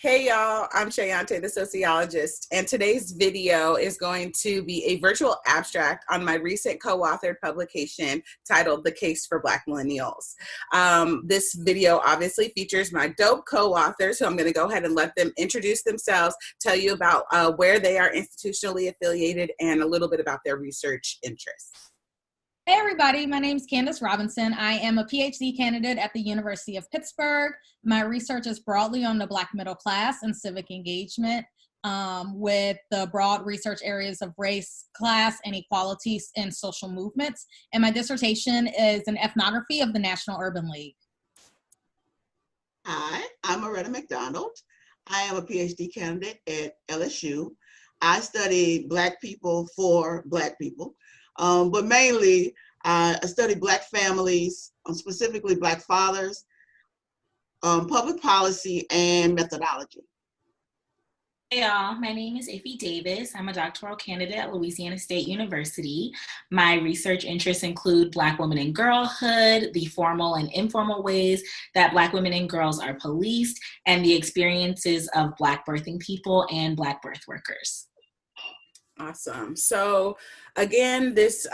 Hey y'all, I'm Shayante, the sociologist, and today's video is going to be a virtual abstract on my recent co-authored publication titled The Case for Black Millennials. This video obviously features my dope co-authors, so I'm going to go ahead and let them introduce themselves, tell you about where they are institutionally affiliated, and a little bit about their research interests. Hey everybody, my name is Candice Robinson. I am a PhD candidate at the University of Pittsburgh. My research is broadly on the Black middle class and civic engagement with the broad research areas of race, class, inequalities, and social movements. And my dissertation is an ethnography of the National Urban League. Hi, I'm Maretta McDonald. I am a PhD candidate at LSU. I study Black people for Black people. But mainly, I study Black families, specifically Black fathers, public policy, and methodology. Hey y'all, my name is Ify Davis. I'm a doctoral candidate at Louisiana State University. My research interests include Black women and girlhood, the formal and informal ways that Black women and girls are policed, and the experiences of Black birthing people and Black birth workers. Awesome. So again, this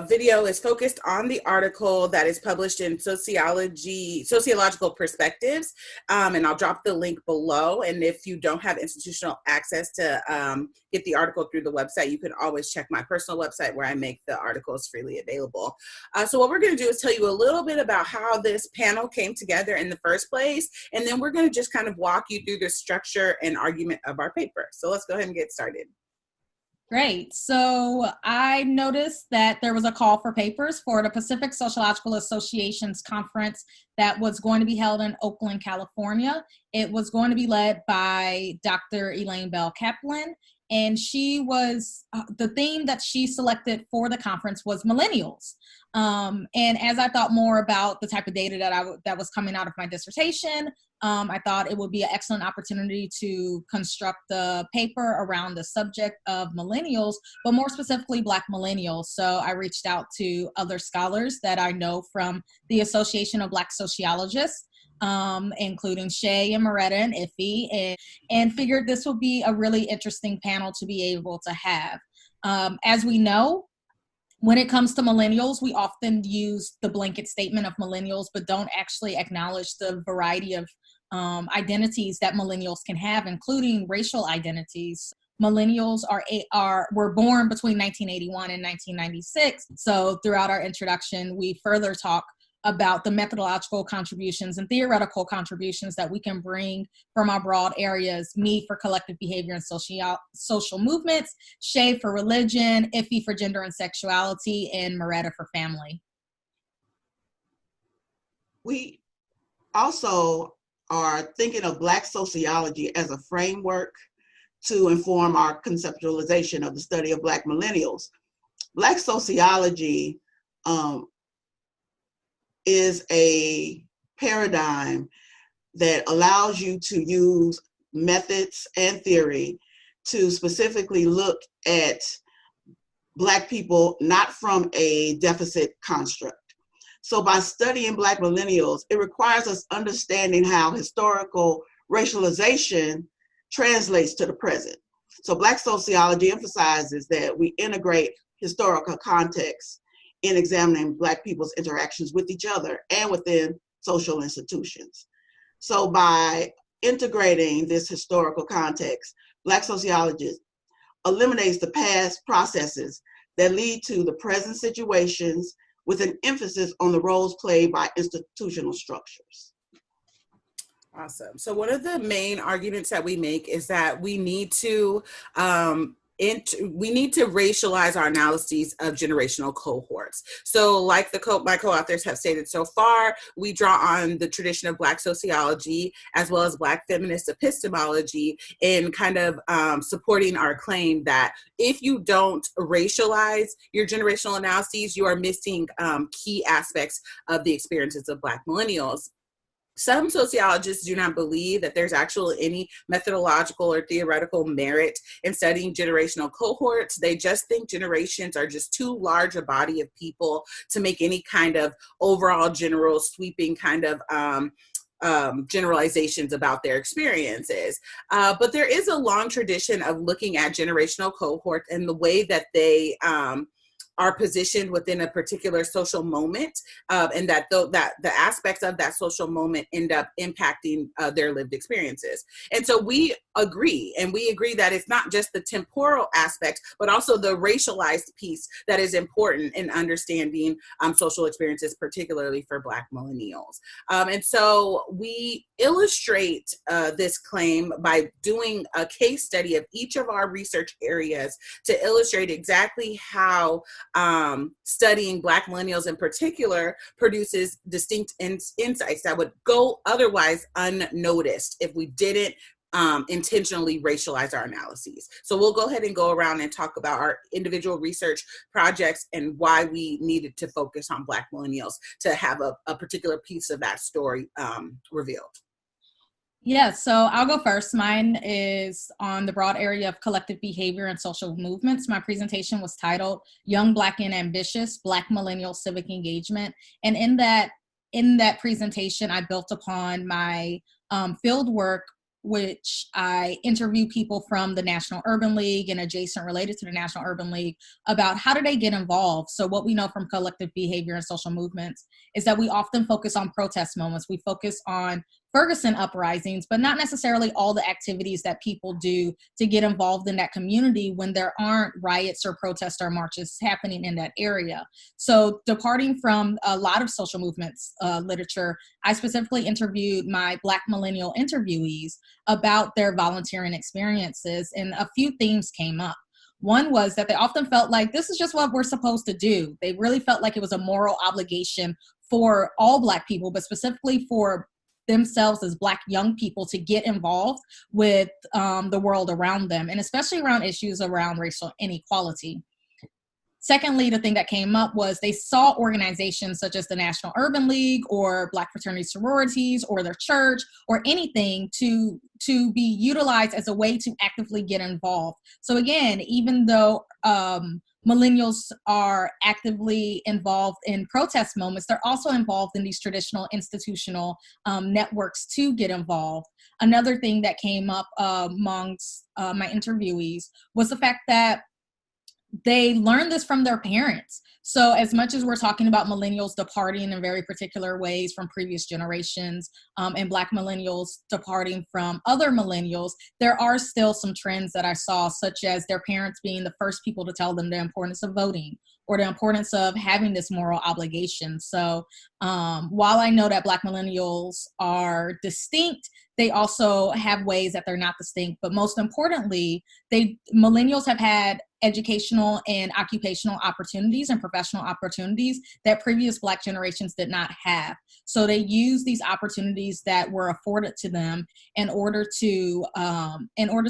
video is focused on the article that is published in Sociological Perspectives, and I'll drop the link below. And if you don't have institutional access to get the article through the website, you can always check my personal website where I make the articles freely available. So what we're going to do is tell you a little bit about how this panel came together in the first place, and then we're going to just kind of walk you through the structure and argument of our paper. So let's go ahead and get started. Great. So I noticed that there was a call for papers for the Pacific Sociological Association's conference that was going to be held in Oakland, California. It was going to be led by Dr. Elaine Bell Kaplan, and she was, the theme that she selected for the conference was millennials. And as I thought more about the type of data that was coming out of my dissertation, I thought it would be an excellent opportunity to construct the paper around the subject of millennials, but more specifically Black millennials. So I reached out to other scholars that I know from the Association of Black Sociologists, including Shay and Maretta and Ify, and figured this would be a really interesting panel to be able to have. As we know, when it comes to millennials, we often use the blanket statement of millennials, but don't actually acknowledge the variety of identities that millennials can have, including racial identities. Millennials were born between 1981 and 1996. So throughout our introduction, we further talk about the methodological contributions and theoretical contributions that we can bring from our broad areas, me for collective behavior and social movements, Shay for religion, Ify for gender and sexuality, and Maretta for family. We also are thinking of Black sociology as a framework to inform our conceptualization of the study of Black millennials. Black sociology is a paradigm that allows you to use methods and theory to specifically look at Black people not from a deficit construct. So by studying Black millennials, it requires us understanding how historical racialization translates to the present. So Black sociology emphasizes that we integrate historical context in examining Black people's interactions with each other and within social institutions. So by integrating this historical context, Black sociology eliminates the past processes that lead to the present situations with an emphasis on the roles played by institutional structures. Awesome. So one of the main arguments that we make is that we need to racialize our analyses of generational cohorts. So like my co-authors have stated so far, we draw on the tradition of Black sociology as well as Black feminist epistemology in kind of supporting our claim that if you don't racialize your generational analyses, you are missing key aspects of the experiences of Black millennials. Some sociologists do not believe that there's actually any methodological or theoretical merit in studying generational cohorts. They just think generations are just too large a body of people to make any kind of overall general sweeping kind of generalizations about their experiences. But there is a long tradition of looking at generational cohorts and the way that they are positioned within a particular social moment, and that the aspects of that social moment end up impacting their lived experiences. And so we agree that it's not just the temporal aspect, but also the racialized piece that is important in understanding social experiences, particularly for Black millennials. And so we illustrate this claim by doing a case study of each of our research areas to illustrate exactly how studying Black millennials in particular produces distinct insights that would go otherwise unnoticed if we didn't intentionally racialize our analyses. So we'll go ahead and go around and talk about our individual research projects and why we needed to focus on Black millennials to have a particular piece of that story revealed. Yeah, so I'll go first. Mine is on the broad area of collective behavior and social movements. My presentation was titled Young, Black, and Ambitious, Black Millennial Civic Engagement. And in that presentation, I built upon my field work, which I interview people from the National Urban League and adjacent related to the National Urban League about how do they get involved. So what we know from collective behavior and social movements is that we often focus on protest moments. We focus on Ferguson uprisings, but not necessarily all the activities that people do to get involved in that community when there aren't riots or protests or marches happening in that area. So departing from a lot of social movements literature, I specifically interviewed my Black millennial interviewees about their volunteering experiences, and a few themes came up. One was that they often felt like this is just what we're supposed to do. They really felt like it was a moral obligation for all Black people, but specifically for themselves as Black young people to get involved with the world around them, and especially around issues around racial inequality. Secondly, the thing that came up was they saw organizations such as the National Urban League or Black fraternity sororities or their church or anything to be utilized as a way to actively get involved. So again, even though millennials are actively involved in protest moments, they're also involved in these traditional institutional networks to get involved. Another thing that came up amongst my interviewees was the fact that they learned this from their parents. So as much as we're talking about millennials departing in very particular ways from previous generations and Black millennials departing from other millennials, there are still some trends that I saw, such as their parents being the first people to tell them the importance of voting or the importance of having this moral obligation. So while I know that Black millennials are distinct, they also have ways that they're not distinct. But most importantly, millennials have had educational and occupational opportunities and professional opportunities that previous Black generations did not have. So they use these opportunities that were afforded to them in order to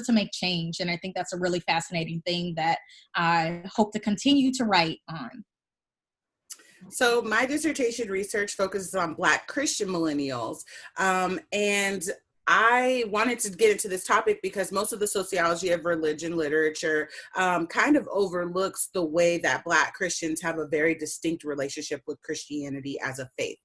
make change. And I think that's a really fascinating thing that I hope to continue to write on. So my dissertation research focuses on Black Christian millennials, and I wanted to get into this topic because most of the sociology of religion literature kind of overlooks the way that Black Christians have a very distinct relationship with Christianity as a faith.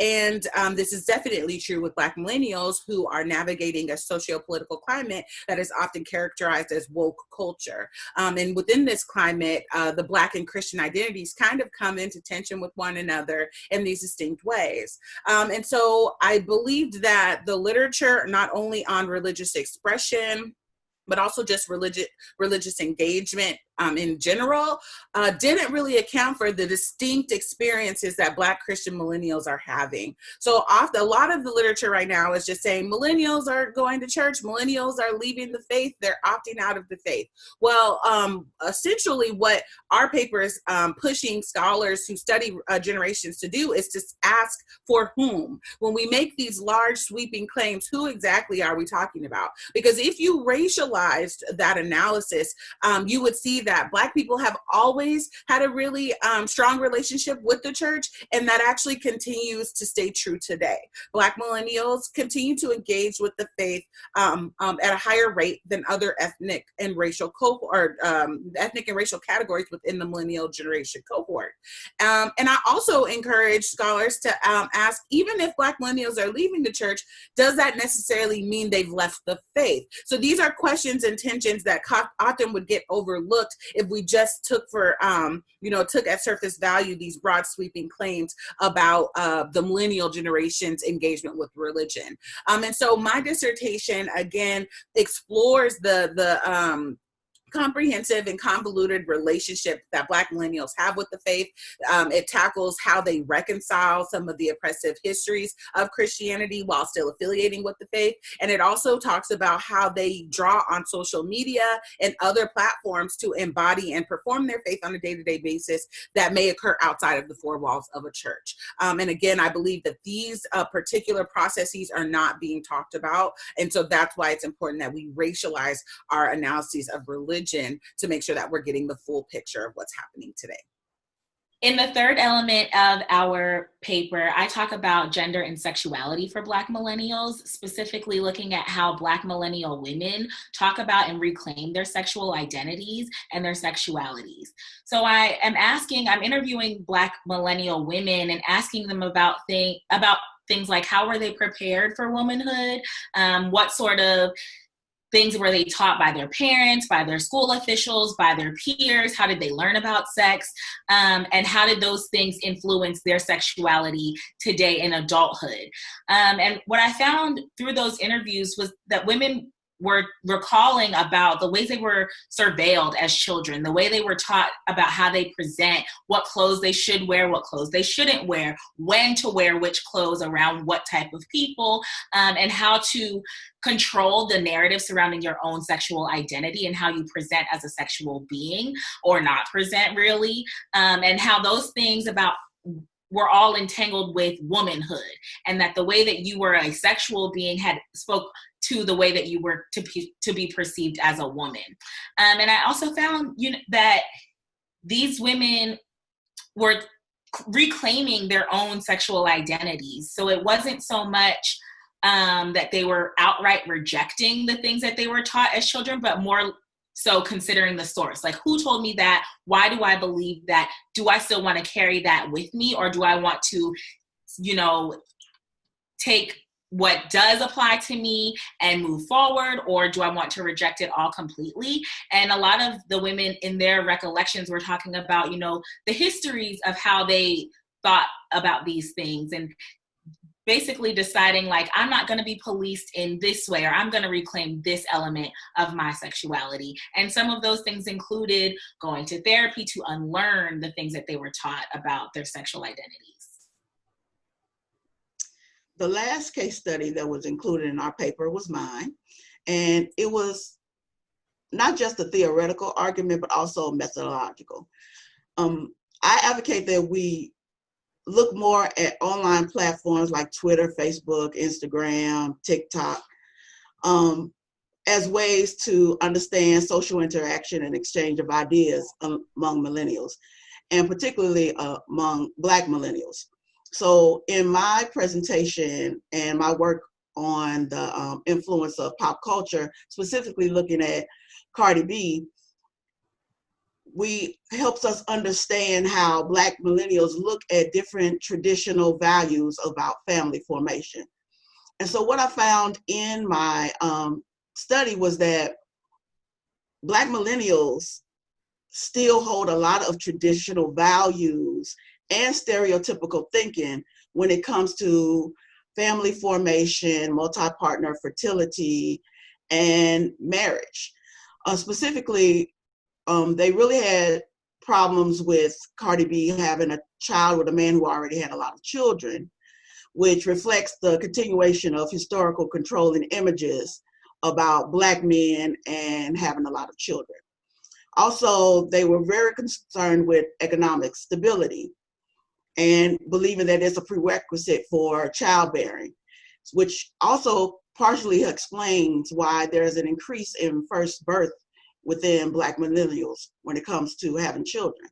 And this is definitely true with Black millennials who are navigating a socio-political climate that is often characterized as woke culture. And within this climate, the Black and Christian identities kind of come into tension with one another in these distinct ways. And so I believed that the literature, not only on religious expression, but also just religious engagement in general, didn't really account for the distinct experiences that Black Christian millennials are having. So often, a lot of the literature right now is just saying millennials are going to church, millennials are leaving the faith, they're opting out of the faith. Well, essentially what our paper is pushing scholars who study generations to do is to ask for whom. When we make these large sweeping claims, who exactly are we talking about? Because if you racialized that analysis, you would see that Black people have always had a really strong relationship with the church, and that actually continues to stay true today. Black millennials continue to engage with the faith at a higher rate than other ethnic and racial categories within the millennial generation cohort. And I also encourage scholars to ask, even if Black millennials are leaving the church, does that necessarily mean they've left the faith? So these are questions and tensions that often would get overlooked if we just took at surface value these broad sweeping claims about the millennial generation's engagement with religion. And so my dissertation, again, explores the comprehensive and convoluted relationship that Black millennials have with the faith. It tackles how they reconcile some of the oppressive histories of Christianity while still affiliating with the faith. And it also talks about how they draw on social media and other platforms to embody and perform their faith on a day-to-day basis that may occur outside of the four walls of a church. And again, I believe that these particular processes are not being talked about. And so that's why it's important that we racialize our analyses of religion to make sure that we're getting the full picture of what's happening today. In the third element of our paper, I talk about gender and sexuality for Black millennials, specifically looking at how Black millennial women talk about and reclaim their sexual identities and their sexualities. So I'm interviewing Black millennial women and asking them about things like, how were they prepared for womanhood? What sort of things were they taught by their parents, by their school officials, by their peers? How did they learn about sex? And how did those things influence their sexuality today in adulthood? And what I found through those interviews was that women were recalling about the ways they were surveilled as children, the way they were taught about how they present, what clothes they should wear, what clothes they shouldn't wear, when to wear which clothes around what type of people, and how to control the narrative surrounding your own sexual identity and how you present as a sexual being or not present really, and how those things were all entangled with womanhood, and that the way that you were a sexual being had spoke to the way that you were to be perceived as a woman. And I also found that these women were reclaiming their own sexual identities. So it wasn't so much that they were outright rejecting the things that they were taught as children, but more so considering the source. Like, who told me that? Why do I believe that? Do I still want to carry that with me? Or do I want to, take what does apply to me and move forward? Or do I want to reject it all completely? And a lot of the women in their recollections were talking about, the histories of how they thought about these things, and basically deciding like, I'm not going to be policed in this way, or I'm going to reclaim this element of my sexuality. And some of those things included going to therapy to unlearn the things that they were taught about their sexual identities. The last case study that was included in our paper was mine. And it was not just a theoretical argument, but also methodological. I advocate that we look more at online platforms like Twitter, Facebook, Instagram, TikTok, as ways to understand social interaction and exchange of ideas among millennials, and particularly among Black millennials. So in my presentation and my work on the influence of pop culture, specifically looking at Cardi B, helps us understand how Black millennials look at different traditional values about family formation. And so what I found in my study was that Black millennials still hold a lot of traditional values and stereotypical thinking when it comes to family formation, multi-partner fertility, and marriage. Specifically, they really had problems with Cardi B having a child with a man who already had a lot of children, which reflects the continuation of historical controlling images about Black men and having a lot of children. Also, they were very concerned with economic stability and believing that it's a prerequisite for childbearing, which also partially explains why there's an increase in first birth within Black millennials when it comes to having children.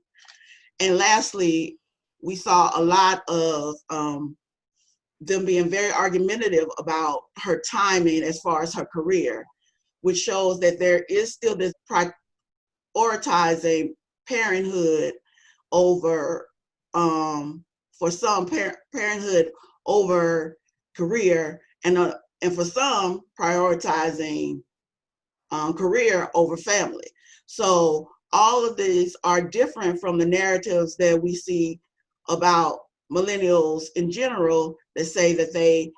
And lastly, we saw a lot of them being very argumentative about her timing as far as her career, which shows that there is still this prioritizing parenthood over, for some, parenthood over career, and for some, prioritizing career over family. So all of these are different from the narratives that we see about millennials in general that say that they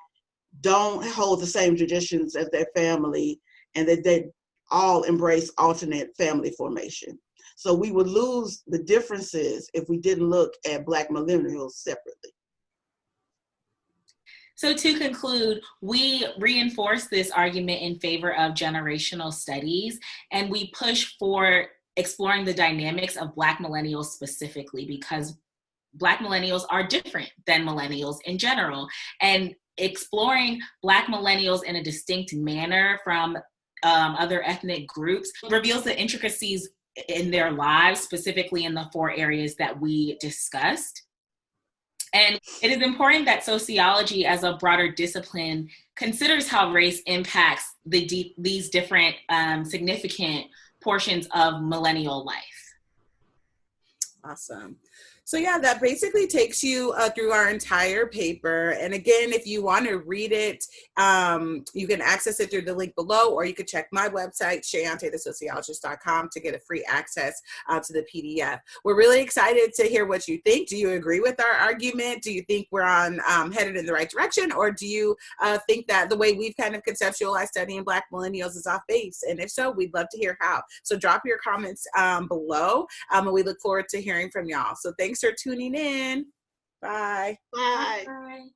don't hold the same traditions as their family and that they all embrace alternate family formation. So we would lose the differences if we didn't look at Black millennials separately. So to conclude, we reinforce this argument in favor of generational studies, and we push for exploring the dynamics of Black millennials specifically, because Black millennials are different than millennials in general. And exploring Black millennials in a distinct manner from other ethnic groups reveals the intricacies in their lives, specifically in the 4 areas that we discussed. And it is important that sociology as a broader discipline considers how race impacts these different significant portions of millennial life. Awesome. So yeah, that basically takes you through our entire paper. And again, if you want to read it, you can access it through the link below, or you could check my website, shayantethesociologist.com, to get a free access to the PDF. We're really excited to hear what you think. Do you agree with our argument? Do you think we're on headed in the right direction? Or do you think that the way we've kind of conceptualized studying Black millennials is off base? And if so, we'd love to hear how. So drop your comments below, and we look forward to hearing from y'all. So thanks for tuning in. Bye. Bye. Bye.